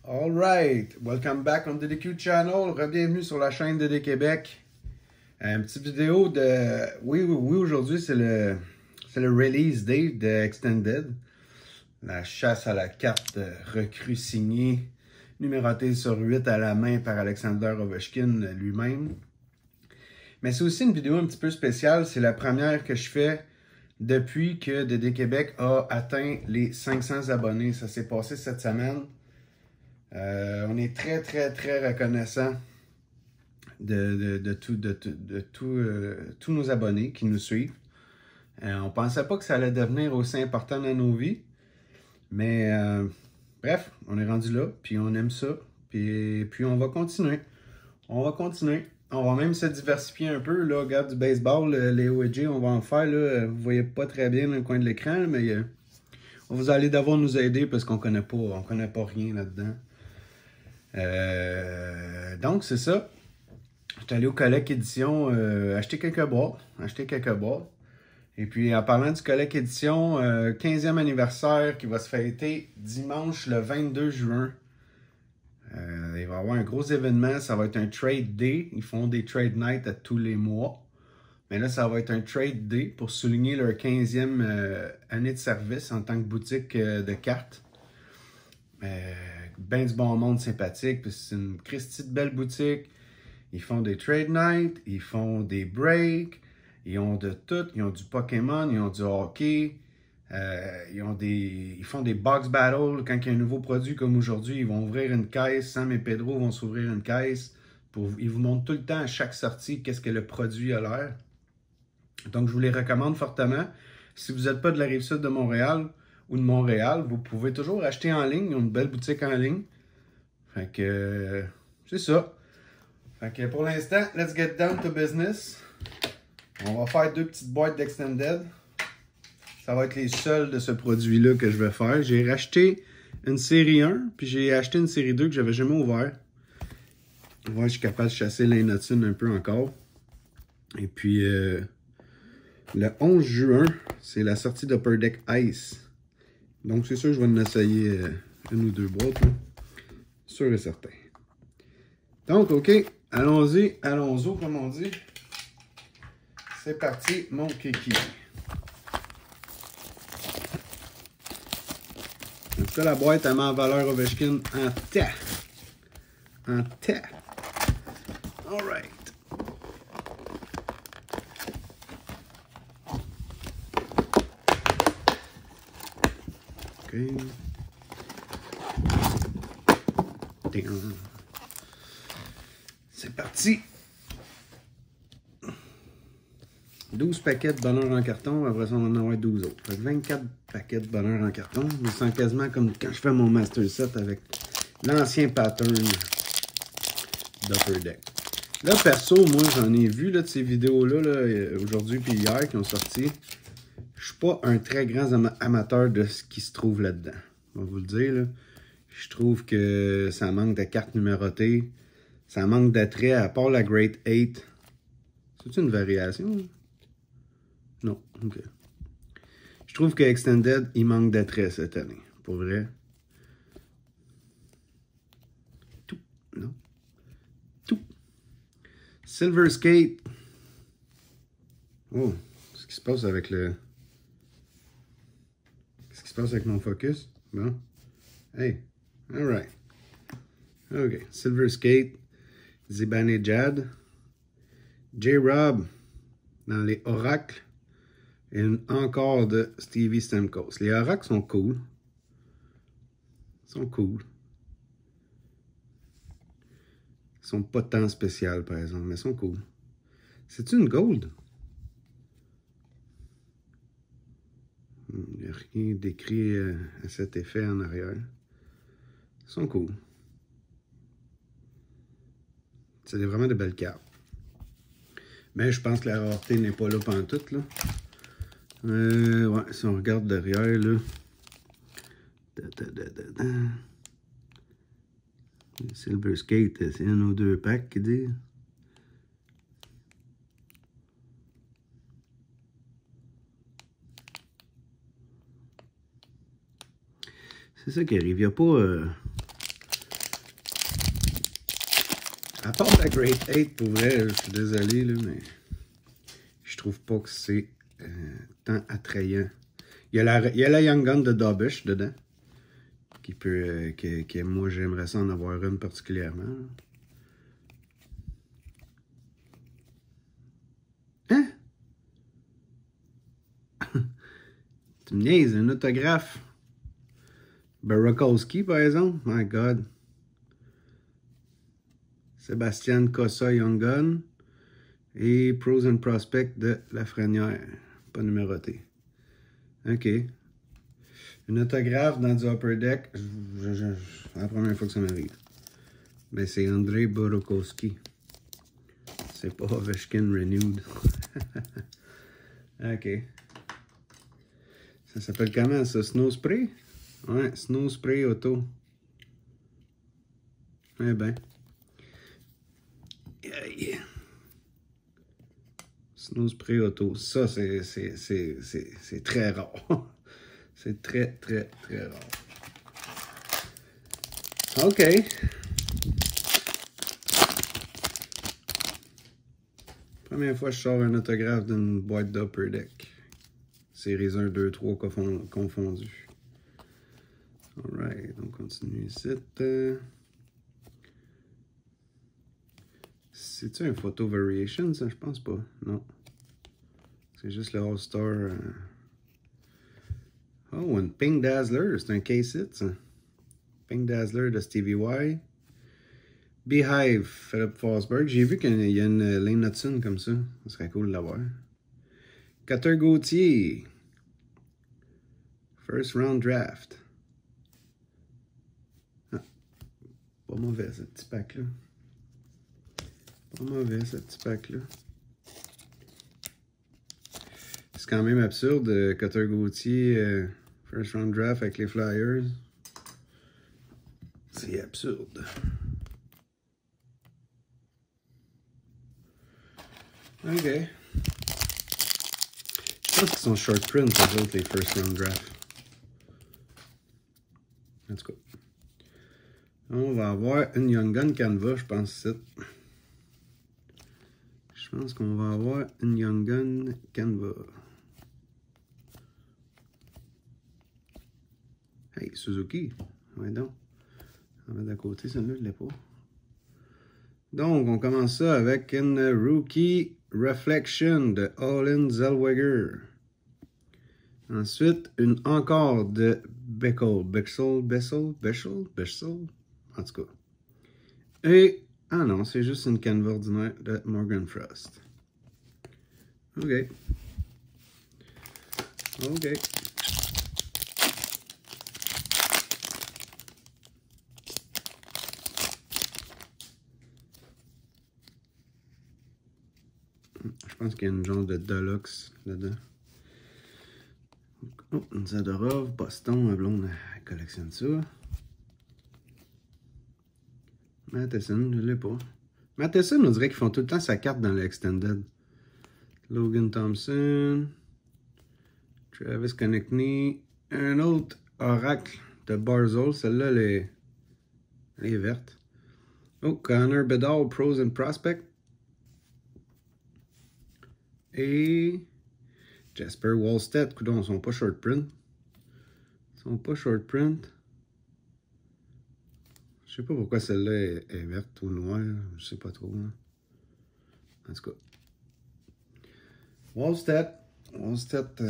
Alright, welcome back on DDQ Channel. Bienvenue sur la chaîne DD Québec. Une petite vidéo de... Oui, aujourd'hui c'est le release date de Extended. La chasse à la carte recrue signée, numérotée sur 8 à la main par Alexander Ovechkin lui-même. Mais c'est aussi une vidéo un petit peu spéciale. C'est la première que je fais depuis que DD Québec a atteint les 500 abonnés. Ça s'est passé cette semaine. On est très reconnaissant de tous nos abonnés qui nous suivent. On pensait pas que ça allait devenir aussi important dans nos vies. Mais bref, on est rendu là, puis on aime ça. Puis on va continuer. On va même se diversifier un peu. Là, regarde du baseball, Léo et Jay, on va en faire. Là, vous voyez pas très bien dans le coin de l'écran, mais vous allez devoir nous aider parce qu'on connaît pas rien là-dedans. Donc, c'est ça. J'étais allé au Collecte Édition acheter quelques boîtes. Et puis, en parlant du Collecte Édition, 15e anniversaire qui va se fêter dimanche le 22 juin. Il va y avoir un gros événement. Ça va être un Trade Day. Ils font des Trade Nights à tous les mois. Mais là, ça va être un Trade Day pour souligner leur 15e année de service en tant que boutique de cartes. Ben du bon monde sympathique, puis c'est une Christie de belle boutique. Ils font des trade nights, ils font des breaks, ils ont de tout, ils ont du Pokémon, ils ont du hockey, ils font des box battles. Quand il y a un nouveau produit comme aujourd'hui, ils vont ouvrir une caisse, Sam et Pedro vont s'ouvrir une caisse, ils vous montrent tout le temps à chaque sortie qu'est-ce que le produit a l'air. Donc je vous les recommande fortement. Si vous n'êtes pas de la Rive-Sud de Montréal, ou de Montréal, vous pouvez toujours acheter en ligne. Ils ont une belle boutique en ligne. Fait que c'est ça. Fait que pour l'instant, let's get down to business. On va faire 2 petites boîtes d'Extended. Ça va être les seules de ce produit-là que je vais faire. J'ai racheté une série 1, puis j'ai acheté une série 2 que j'avais jamais ouvert. Ouais, je suis capable de chasser l'innotine un peu encore. Et puis, le 11 juin, c'est la sortie d'Upper Deck Ice. Donc, c'est sûr que je vais en essayer une ou 2 boîtes. Là. Sûr et certain. Donc, OK. Allons-y, comme on dit. C'est parti, mon kiki. En tout cas, la boîte, elle met en valeur Ovechkin en tas. En tas. All right. C'est parti. 12 paquets de bonheur en carton. Après ça, on va en avoir 12 autres. Fait que 24 paquets de bonheur en carton. Je me sens quasiment comme quand je fais mon Master Set avec l'ancien pattern d'Upper Deck. Là, perso, moi, j'en ai vu là, de ces vidéos-là là, aujourd'hui puis hier qui ont sorti. Je suis pas un très grand amateur de ce qui se trouve là-dedans. On va vous le dire. Là. Je trouve que ça manque de cartes numérotées. Ça manque d'attrait, à part la Great 8. C'est une variation? Non, ok. Je trouve que Extended, il manque d'attrait cette année. Pour vrai. Tout. Non. Tout. Silver Skate. Oh, ce qui se passe avec le... Qu'est-ce qui se passe avec mon focus? Bon. Hey. Alright. OK. Silver Skate. Zibanejad. J-Rob. Dans les oracles. Et encore de Stevie Stamkos. Les oracles sont cool. Ils sont cool. Ils sont pas tant spéciaux, par exemple, mais ils sont cool. C'est-tu une gold? Il n'y a rien d'écrit à cet effet en arrière. Ils sont cool. C'est vraiment de belles cartes. Mais je pense que la rareté n'est pas là pantoute, là. Ouais, si on regarde derrière, là. Silver Skate, c'est un ou 2 packs qui dit. C'est ça qui arrive. Il n'y a pas... À part la Great 8, pour vrai, je suis désolé, là, mais... pour vrai, je suis désolé, là, mais... Je trouve pas que c'est tant attrayant. Il y a la Young Gun de Dobbish dedans. Que moi, j'aimerais ça en avoir une particulièrement. Hein? Tu me niaises, un autographe. Barakowski, par exemple. My God. Sébastien Cossa Young Gun. Et Pros and Prospect de Lafrenière. Pas numéroté. OK. Un autographe dans du Upper Deck. C'est la première fois que ça m'arrive. Mais c'est Andrei Barakowski. C'est pas Ovechkin Renewed. OK. Ça s'appelle comment ça? Snow Spray? Ouais, Snow Spray Auto. Eh ben. Yeah. Snow Spray Auto. Ça, c'est très rare. C'est très, très, très rare. OK. Première fois que je sors un autographe d'une boîte d'Upper Deck. Séries 1, 2, 3 confondus. Alright, on continue ici. C'est-tu un photo variation, ça? Je pense pas. Non. C'est juste le All-Star. Oh, un Pink Dazzler. C'est un case-it, ça. Pink Dazzler de Stevie Y. Beehive, Philip Forsberg. J'ai vu qu'il y a une Lane Hudson comme ça. Ça serait cool de l'avoir. Cutter Gauthier. First round draft. Ah, pas mauvais ce petit pack-là. Pas mauvais ce petit pack-là. C'est quand même absurde, Cutter Gauthier, first round draft avec les Flyers. C'est absurde. OK. Je pense qu'ils sont short print, les autres, les first round draft. En tout cas. On va avoir une Young Gun Canva, je pense, ici. Je pense qu'on va avoir une Young Gun Canva. Hey, Suzuki. Ouais, donc. On va d'à côté, celle-là, je ne l'ai pas. Donc, on commence ça avec une Rookie Reflection de Olin Zellweger. Ensuite, une encore de Bechtel. En tout cas. Et, ah non, c'est juste une canne ordinaire de Morgan Frost. OK. OK. Je pense qu'il y a une genre de Deluxe là-dedans. Oh, une Zadorov, Boston, ma blonde, elle collectionne ça. Matheson, je ne l'ai pas. Matheson, on dirait qu'ils font tout le temps sa carte dans l'extended. Logan Thompson. Travis Konechny. Un autre Oracle de Barzal. Celle-là, elle est verte. Oh, Connor Bedard, Pros and Prospect. Et Jasper Wallstedt. Coudon, ils sont pas short print. Ils sont pas short print. Je sais pas pourquoi celle-là est verte ou noire. Je sais pas trop. Hein. En tout cas. Wallstedt,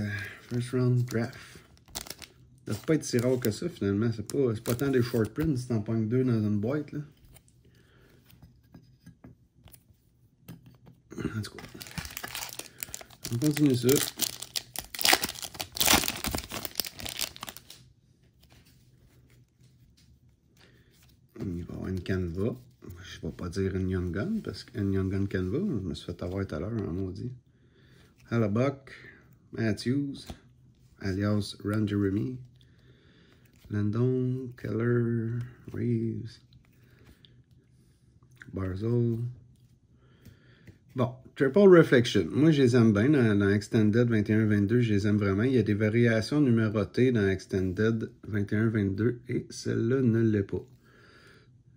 first round draft. Ça ne doit pas être si rare que ça finalement. C'est pas tant des short prints si t'en pognes deux dans une boîte. Là. En tout cas. On continue ça. Il va y avoir une Canva. Je ne vais pas dire une Young Gun, parce qu'une Young Gun Canva, je me suis fait avoir tout à l'heure, en maudit. Halabuck, Matthews, alias Ron Jeremy, Landon, Keller, Reeves, Barzal. Bon, Triple Reflection. Moi, je les aime bien dans Extended 21-22. Je les aime vraiment. Il y a des variations numérotées dans Extended 21-22 et celle-là ne l'est pas.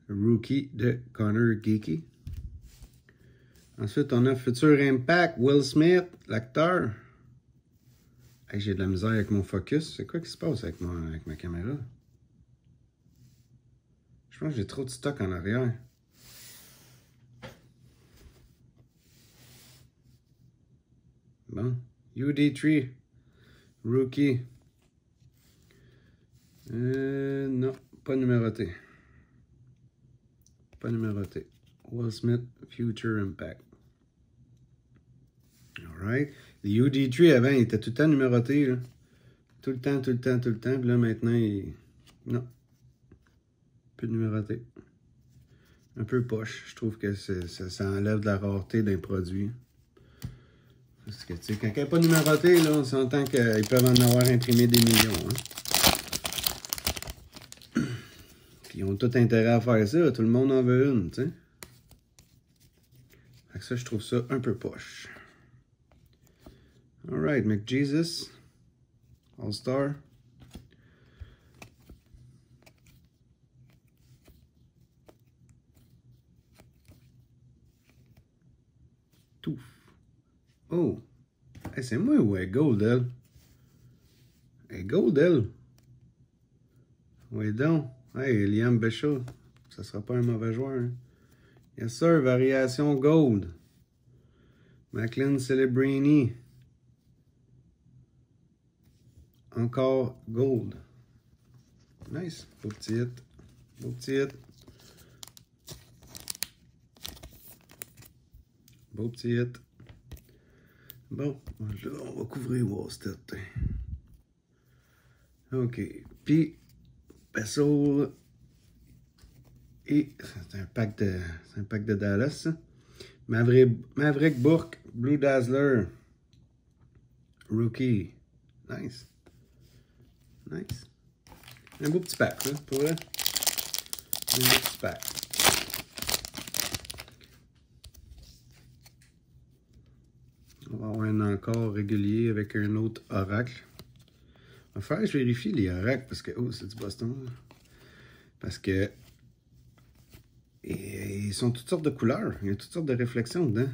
Rookie de Connor Geeky. Ensuite, on a Future Impact, Will Smith, l'acteur. Hey, j'ai de la misère avec mon focus. C'est quoi qui se passe avec ma caméra? Je pense que j'ai trop de stock en arrière. Bon. UD3. Rookie. Non, pas numéroté. Pas numéroté. Will Smith, Future Impact. Alright. Les UD3 avant, ils étaient tout le temps numérotés. Là. Tout le temps. Puis là, maintenant, non. Plus numéroté. Un peu poche. Je trouve que ça enlève de la rareté d'un produit. Parce que, tu sais, quand il n'est pas numéroté, là, on s'entend qu'ils peuvent en avoir imprimé des millions. Hein. Puis ils ont tout intérêt à faire ça. Tout le monde en veut une, tu sais. Fait que ça, je trouve ça un peu poche. Alright, McJesus. All-Star. Tout. Oh! Hey, c'est moi ou elle est gold, elle? Elle est gold, elle? Oui, donc. Hey, Liam Bishop. Ça sera pas un mauvais joueur. Hein? Yes, sir. Variation gold. Macklin Celebrini. Encore gold. Nice. Beau petit hit. Beau petit hit. Beau petit hit. Bon, on va couvrir Wallstet. OK. Puis, Bessel. Et c'est un pack de Dallas, ça. Maverick Bourque, Blue Dazzler. Rookie. Nice. Nice. Un beau petit pack, ça, pour vrai. Un beau petit pack. On va avoir un encore régulier avec un autre oracle. On va faire, je vérifie les oracles parce que. Oh, c'est du Boston. Parce que. Ils sont toutes sortes de couleurs. Il y a toutes sortes de réflexions dedans.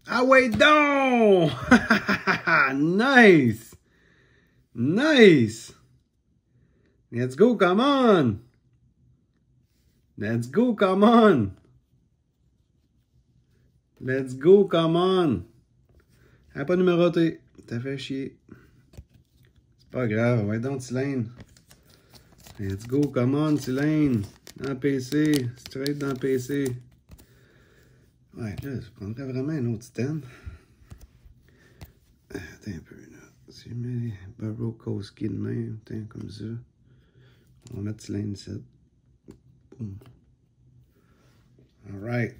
Ah ouais, donc! Nice! Nice! Let's go, come on! Let's go, come on! Let's go, come on! Ah, pas numéroté. T'as fait chier. C'est pas grave. Ouais, donc, Tylane. Let's go, come on, Tylane. Dans PC. Straight dans PC. Ouais, là, je prendrais vraiment un autre stand. Attends un peu, là. Si je mets Burrowkowski de même, comme ça. On va mettre Tylane ici. Boum. Alright.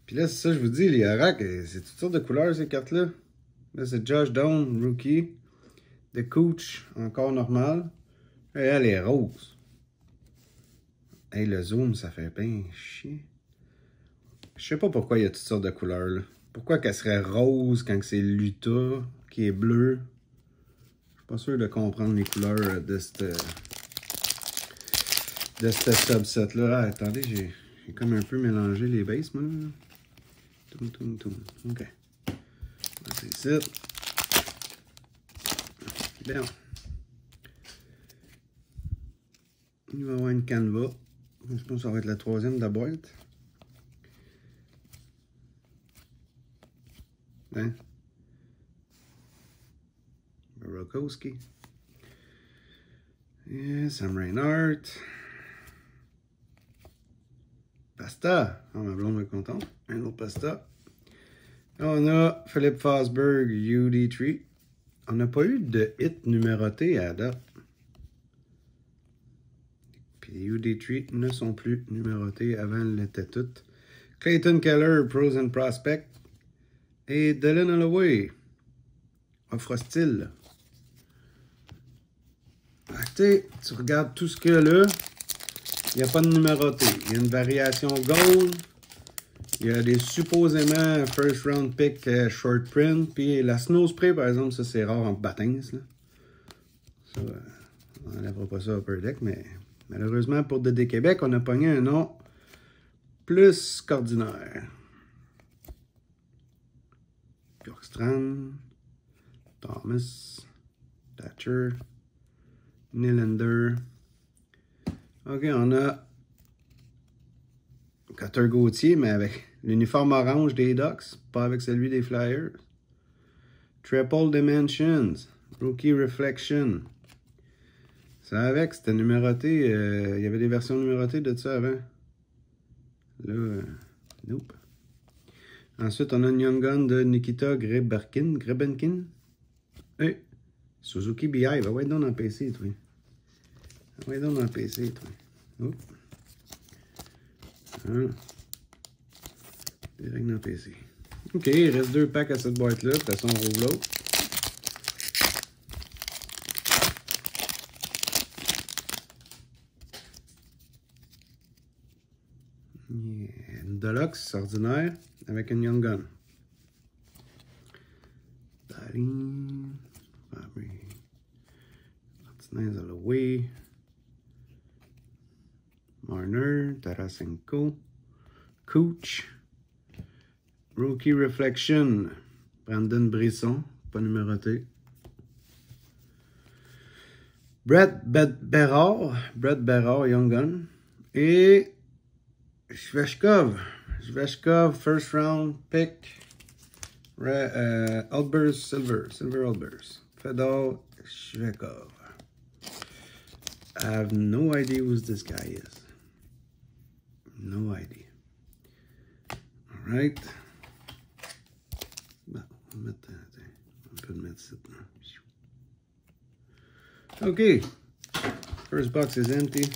Puis là, c'est ça, je vous dis, les oracles, c'est toutes sortes de couleurs, ces cartes-là. Là, c'est Josh Doan, rookie. The Cooch, encore normal. Et elle est rose. Hey, le zoom, ça fait bien chier. Je sais pas pourquoi il y a toutes sortes de couleurs, là. Pourquoi qu'elle serait rose quand c'est l'Utah qui est bleu? Je suis pas sûr de comprendre les couleurs de cette subset-là. Ah, attendez, j'ai comme un peu mélangé les bases, moi, là. Toum. OK. C'est ça. Bien. Il va y avoir une canva. Je pense que ça va être la troisième de la boîte. Hein? Burrowkowski. Yeah, Sam Reinhardt. Pasta. Oh, ma blonde est contente. Un autre pasta. On a Philippe Fosberg, UD3. On n'a pas eu de hit numéroté à date. Puis les UD3 ne sont plus numérotés. Avant, elles l'étaient toutes. Clayton Keller, Pros and Prospect. Et Dylan Holloway. Offre hostile. Tu regardes tout ce qu'il y a là. Il n'y a pas de numéroté. Il y a une variation gold. Il y a des supposément first round pick short print. Puis la snow spray, par exemple, ça c'est rare en Battings. Là. Ça, on n'enlèvera pas ça à Upper Deck, mais malheureusement pour DD Québec, on a pogné un nom plus qu'ordinaire. Bjorkstrand, Thomas, Thatcher, Nylander. OK, on a Cutter Gauthier, mais avec l'uniforme orange des Ducks, pas avec celui des Flyers. Triple Dimensions, Rookie Reflection. Ça avec, c'était numéroté. Il y avait des versions numérotées de ça avant. Là, nope. Ensuite, on a une Young Gun de Nikita Grebenkin. Et Suzuki BI, va être dans le PC, toi. Va être dans le PC, toi. Oh. Ah. Direct dans le PC. OK, il reste 2 packs à cette boîte-là. De toute façon, on rouvre l'autre. Yeah. Une Deluxe ordinaire avec une Young Gun. Darin, Fabry, Martinez Alloway, Marner, Tarasenko, Cooch, Rookie Reflection, Brandon Brisson, pas numéroté. Brett Berard, Young Gun. Et Sveshkov, first round pick. Albers, Silver Albers. Fedor Shvekov. I have no idea who this guy is. No idea. Alright. Bon, on peut le mettre ça. OK. First box is empty.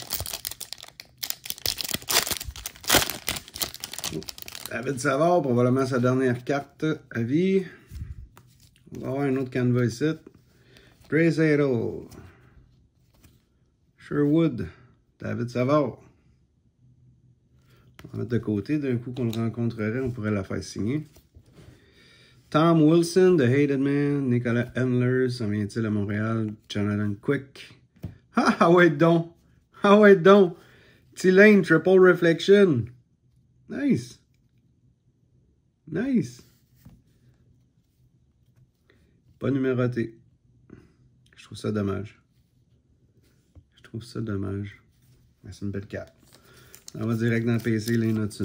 David Savard, probablement sa dernière carte à vie. On va avoir un autre canevas ici. Grace Adel. Sherwood. David Savard. On va mettre de côté. D'un coup qu'on le rencontrerait, on pourrait la faire signer. Tom Wilson, The Hated Man. Nicolas Endler, ça vient-il à Montréal? Jonathan Quick. Ah ouais donc. Ah ouais donc. T-Lane, Triple Reflection. Nice. Nice. Pas numéroté. Je trouve ça dommage. Mais c'est une belle carte. On va direct dans le PC, les notes, ça.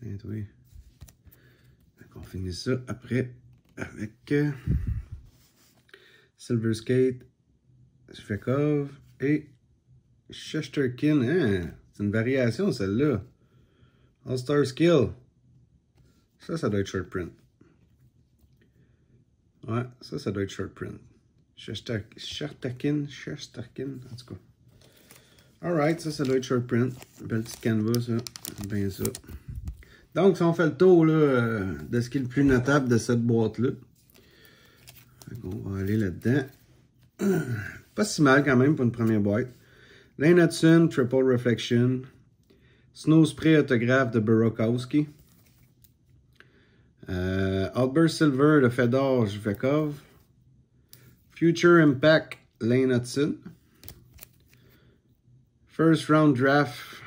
Et oui. On finit ça après avec Silver Skate, Svekov et Shesterkin. Hein? C'est une variation, celle-là. All-Star Skill. Ça doit être short print. Ouais, ça doit être short print. Shesterkin, en tout cas. Alright, ça doit être short print. Belle petite canvas, ça. Bien ça. Donc, si on fait le tour là, de ce qui est le plus notable de cette boîte-là. On va aller là-dedans. Pas si mal quand même pour une première boîte. Lane Hudson, Triple Reflection. Snow Spray autographe de Burakovsky. Albert Silver de Fedor Shvekov. Future Impact, Lane Hudson. First Round Draft,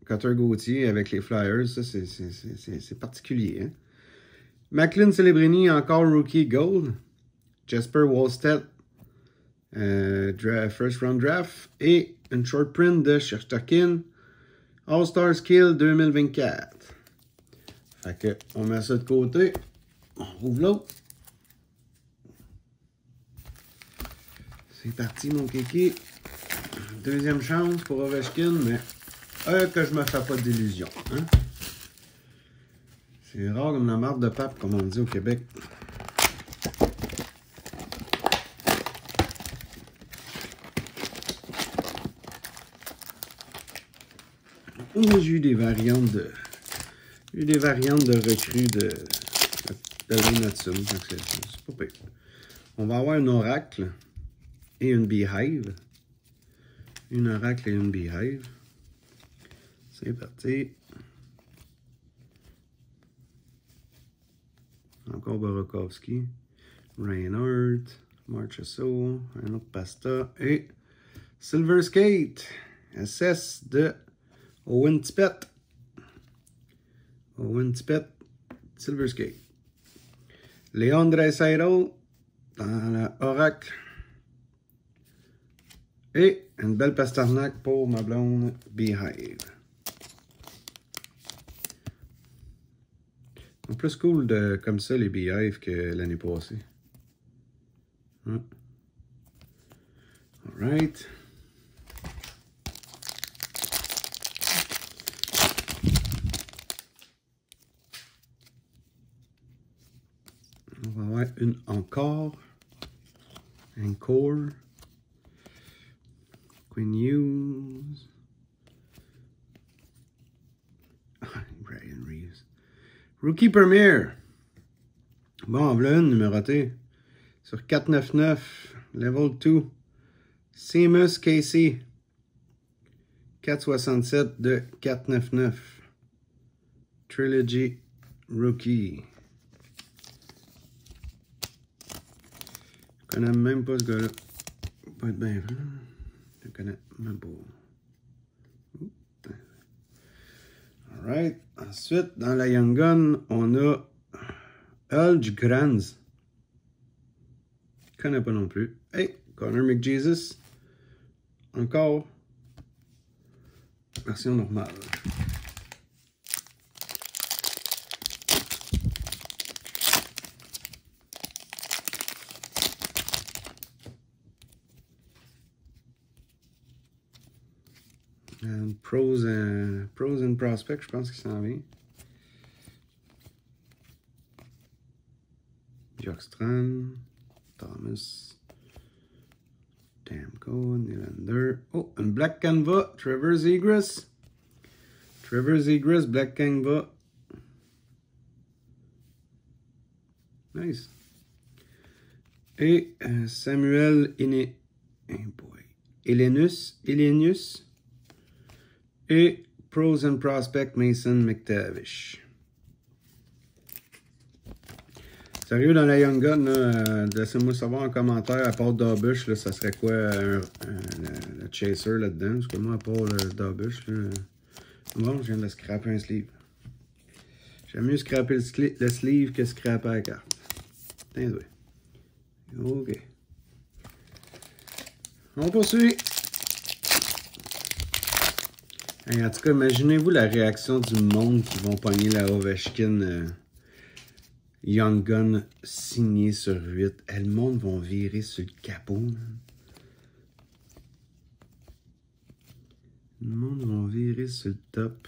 Cutter Gauthier avec les Flyers. Ça, c'est particulier. Hein? Macklin Celebrini, encore Rookie Gold. Jesper Wallstedt, First Round Draft. Et une short print de Shesterkin. All-Star Skill 2024. Fait que, on met ça de côté. On ouvre l'autre. C'est parti, mon kéké. Deuxième chance pour Ovechkin, mais que je me fais pas d'illusions. Hein? C'est rare comme la marde de pape, comme on dit au Québec. J'ai eu des variantes de... recrues de Lane Hudson. C'est pas pire. On va avoir un oracle et une beehive. Une oracle et une beehive. C'est parti. Encore Burakovsky. Reinhardt. Marchessault. Un autre Pasta. Et Silver Skate. SS de Owen Tippett. Owen Tippett, Silver Skate. Leon Draisaitl dans la Oracle. Et une belle Pasternak pour ma blonde Beehive. C'est plus cool comme ça les Beehive que l'année passée. Hein? Alright. On va avoir une encore. Encore. Quinn Hughes. Brian Reeves. Rookie Premier. Bon, voilà une numérotée. Sur 499. Level 2. Seamus Casey. 467 de 499. Trilogy Rookie. Je connais même pas ce gars-là. Pas être bien vrai. Je connais même pas. Alright. Ensuite, dans la Young Gun, on a Ulge Granz. Je connais pas non plus. Hey, Connor McJesus. Encore. Version normale. Pros and Prospects, je pense qu'il s'en vient. Jockstrand, Thomas, Damco, Nylander. Oh, un Black Canva, Trevor Zegras. Trevor Zegras, Black Canva. Nice. Et Samuel Elenius. Et Pros and Prospect Mason McTavish. Sérieux, dans la Young Gun, laissez-moi savoir en commentaire, à part Darbush, ça serait quoi le Chaser là-dedans? Parce que moi, à part le Darbush, bon, je viens de scraper un sleeve. J'aime mieux scraper le sleeve que scraper la carte. Tiens, ouais. OK. On poursuit. Hey, en tout cas, imaginez-vous la réaction du monde qui vont pogner la Ovechkin Young Gun signée sur 8. Hey, le monde va virer sur le capot. Man. Le monde va virer sur le top.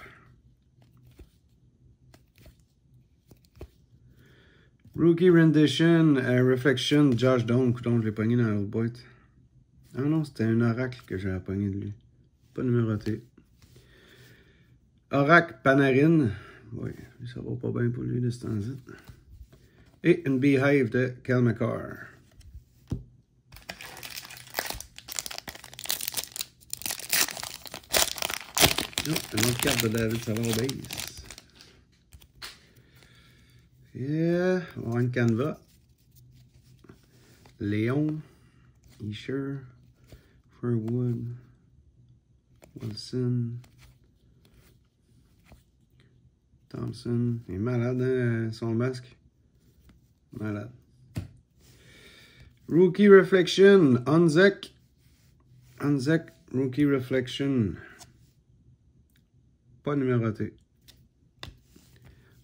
Rookie Rendition, Reflection, Josh Doan. Coudon, je l'ai pogné dans l'autre boîte. Ah non, c'était un oracle que j'avais pogné de lui. Pas numéroté. Oracle Panarin. Oui, ça va pas bien pour lui de ce temps-ci. Et une Beehive de Cal McCarr. Oh, une autre carte de David Savard Base. Yeah, One Canva. Léon. Isher. Furwood. Wilson. Thompson. Il est malade, hein, son masque. Malade. Rookie Reflection. Onzek. Rookie Reflection. Pas numéroté.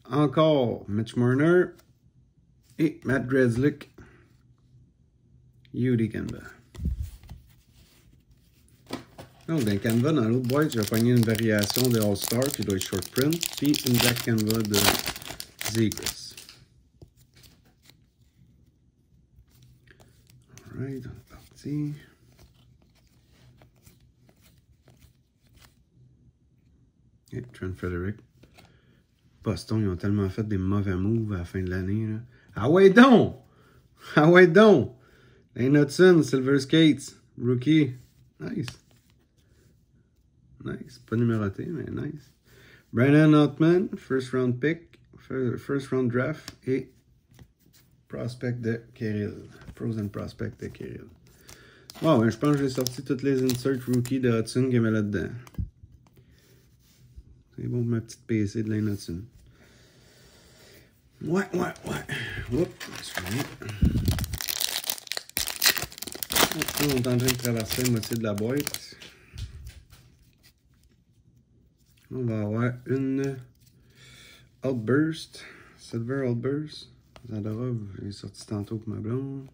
Encore Mitch Marner. Et Matt Grzelcyk. UD Canva. Donc, dans Canva, dans l'autre boîte, j'ai pogné une variation de All-Star qui doit être short print, puis une Black Canva de Zegras. Alright, on est parti. Et Trent Frederick. Boston, ils ont tellement fait des mauvais moves à la fin de l'année. Ah ouais donc! Ah ouais donc! Lane Hudson, Silver Skates, Rookie. Nice. Nice. Pas numéroté, mais nice. Brandon Ottman, first round pick, first round draft et prospect de Kirill. Frozen prospect de Kirill. Bon, ben, je pense que j'ai sorti toutes les inserts rookie de Hudson qu'il y avait là-dedans. C'est bon pour ma petite PC de Lane Hudson. Ouais. Oups, excusez-moi. On est en train de traverser la moitié de la boîte. On va avoir une Outburst, Silver Outburst. Zadora, j'ai sorti tantôt pour ma blonde.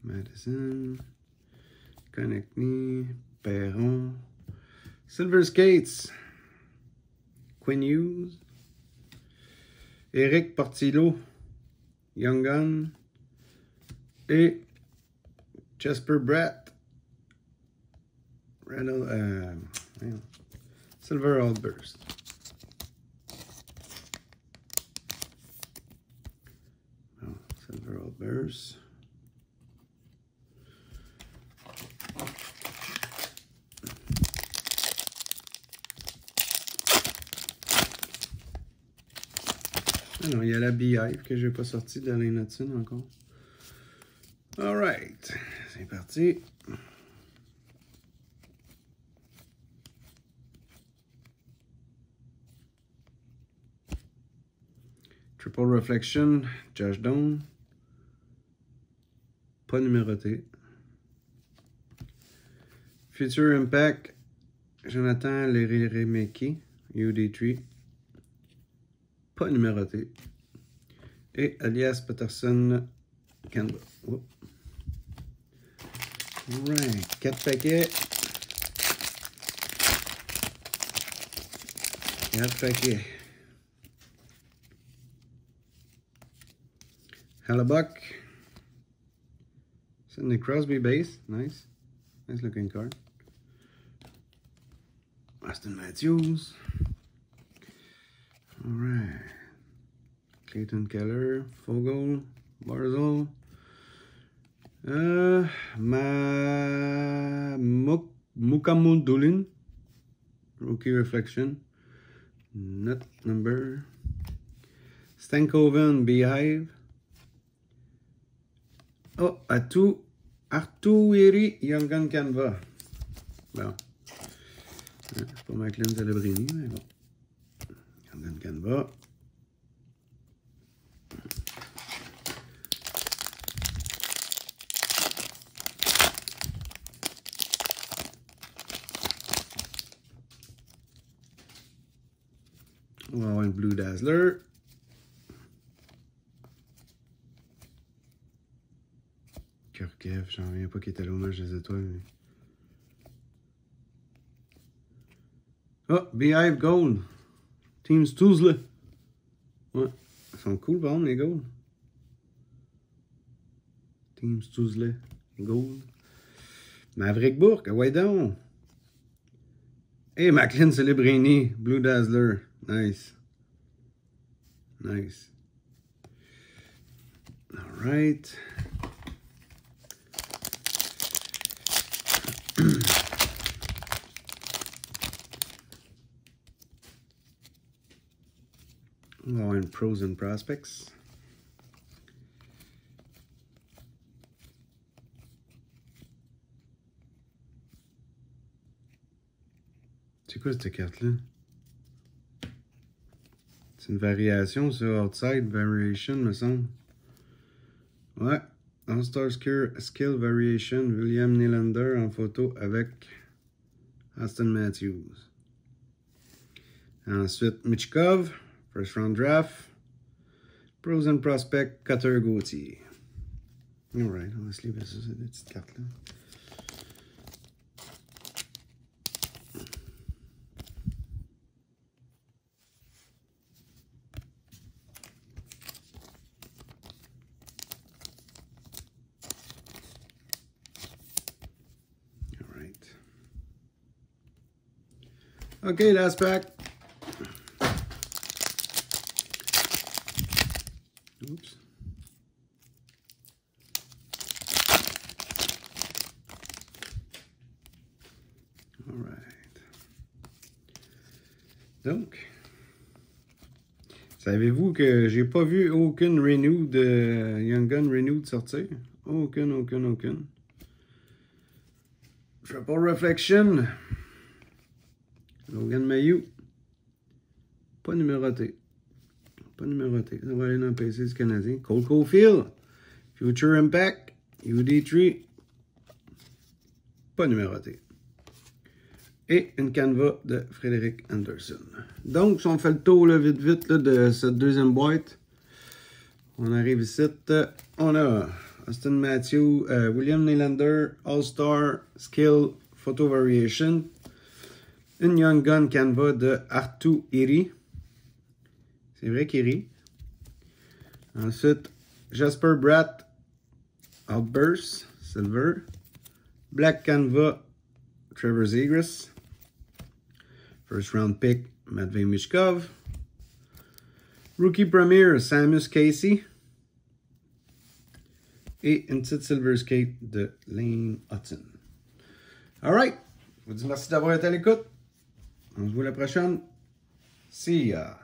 Madison, Konechny, Perron, Silver Skates, Quinn Hughes, Eric Portillo, Young Gun et Jesper Bratt. Silver Outburst. Oh, Silver Outburst. Ah non, il y a la Beehive que je n'ai pas sorti de la Natune encore. Alright, c'est parti. Triple Reflection, Josh Doan. Pas numéroté. Future Impact, Jonathan Leremeke, UD3. Pas numéroté. Et Elias Pettersson, Canva. Oh. Alright, 4 paquets. 4 paquets. Hellebuck. Sidney Crosby base. Nice. Nice looking card. Austin Matthews. Alright. Clayton Keller. Fogel. Barzal. Mukamundulin. Rookie Reflection. Not number. Stankoven Beehive. Oh, Arturi Young Gun Canva. Bon. C'est pas McLean Celebrini, mais bon. Young Gun Canva. On va avoir une Blue Dazzler. Kurkev, j'en reviens pas qu'il était l'hommage des étoiles. Oh, Beehive Gold. Team Stoozle. Ouais, ils sont cool, par exemple, les Gold. Team Stoozle. Gold. Maverick Bourque, ouais donc. Et McLean Celebrini, Blue Dazzler. Nice. Nice. All right. On va avoir une Pros and Prospects. C'est quoi cette carte-là? C'est une variation sur Outside Variation, me semble. Ouais. All-Star Skill Variation, William Nylander en photo avec Austin Matthews. Ensuite, Michkov, First Round Draft. Pros and Prospect, Cutter Gauthier. Alright, on va se livrer ça, c'est des petites cartes là. Okay, last pack. Oops. All right. Donc, savez-vous que j'ai pas vu aucune renew de Young Gun renew de sortir? Aucune. Triple Reflection. Logan Mailloux. Pas numéroté. pas numéroté. Ça va aller dans le PC du Canadien. Cole Caulfield. Future Impact. UD3. Pas numéroté. Et une canevas de Frédéric Anderson. Donc, si on fait le tour là, vite vite là, de cette deuxième boîte, on arrive ici. On a Austin Matthews, William Nylander, All-Star, Skill, Photo Variation. Une Young Gun canevas de Arttu Iri. C'est vrai qu'Iri. Ensuite, Jasper Bratt, Outburst, Silver. Black canevas, Trevor Zegras. First round pick, Matvei Michkov. Rookie Premier, Samus Casey. Et une petite Silver Skate de Lane Hutton. Alright. Je vous dis merci d'avoir été à l'écoute. On se voit la prochaine. See ya.